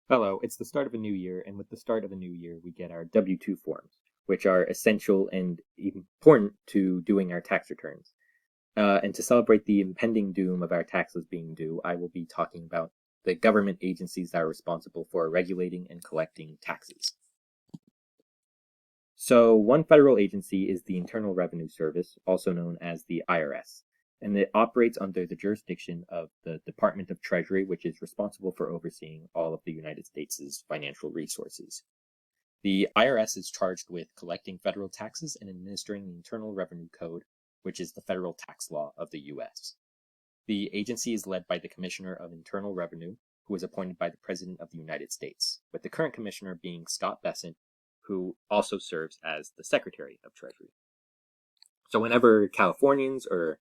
Hello, it's the start of a new year, and with the start of a new year, we get our W-2 forms, which are essential and important to doing our tax returns. And to celebrate the impending doom of our taxes being due, I will be talking about the government agencies that are responsible for regulating and collecting taxes. So, one federal agency is the Internal Revenue Service, also known as the IRS, and it operates under the jurisdiction of the Department of Treasury, which is responsible for overseeing all of the United States' financial resources. The IRS is charged with collecting federal taxes and administering the Internal Revenue Code, which is the federal tax law of the U.S. The agency is led by the Commissioner of Internal Revenue, who is appointed by the President of the United States, with the current commissioner being Scott Bessent, who also serves as the Secretary of Treasury. So whenever Californians or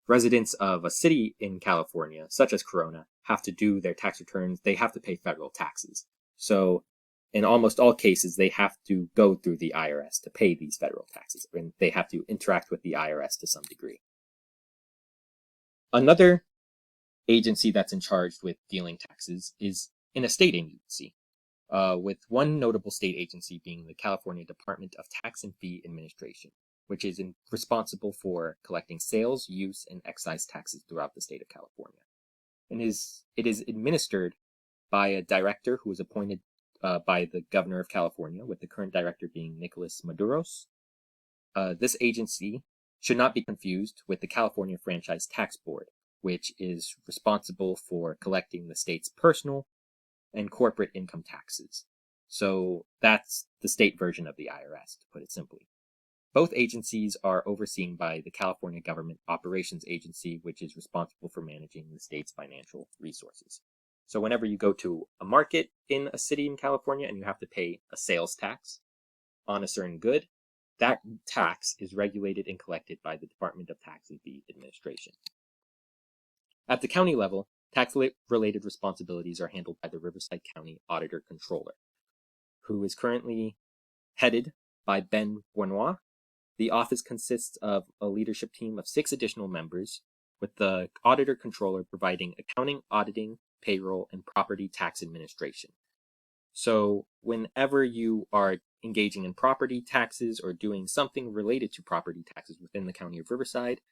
residents of a city in California, such as Corona, have to do their tax returns, they have to pay federal taxes. So in almost all cases, they have to go through the IRS to pay these federal taxes, and they have to interact with the IRS to some degree. Another agency that's in charge with dealing taxes is an estate agency, with one notable state agency being the California Department of Tax and Fee Administration, which is responsible for collecting sales, use, and excise taxes throughout the state of California. And it is administered by a director who is appointed by the governor of California, with the current director being Nicolas Maduros. This agency should not be confused with the California Franchise Tax Board, which is responsible for collecting the state's personal and corporate income taxes. So that's the state version of the IRS, to put it simply. Both agencies are overseen by the California Government Operations Agency, which is responsible for managing the state's financial resources. So whenever you go to a market in a city in California and you have to pay a sales tax on a certain good, that tax is regulated and collected by the Department of Tax and Fee Administration. At the county level, tax-related responsibilities are handled by the Riverside County Auditor Controller, who is currently headed by Ben Bournois. The office consists of a leadership team of 6 additional members, with the Auditor Controller providing accounting, auditing, payroll, and property tax administration. So whenever you are engaging in property taxes or doing something related to property taxes within the county of Riverside,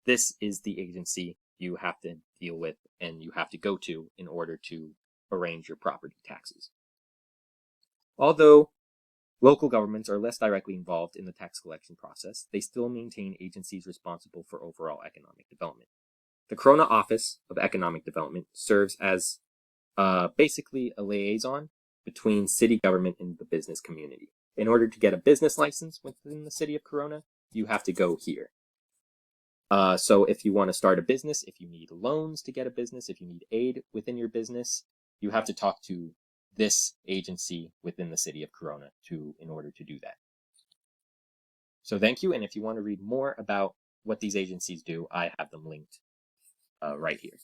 this is the agency you have to deal with and you have to go to in order to arrange your property taxes. Although local governments are less directly involved in the tax collection process, they still maintain agencies responsible for overall economic development. The Corona Office of Economic Development serves as basically a liaison between city government and the business community. In order to get a business license within the city of Corona, you have to go here. So if you want to start a business, if you need loans to get a business, if you need aid within your business, you have to talk to this agency within the city of Corona in order to do that. So thank you, and if you want to read more about what these agencies do, I have them linked right here.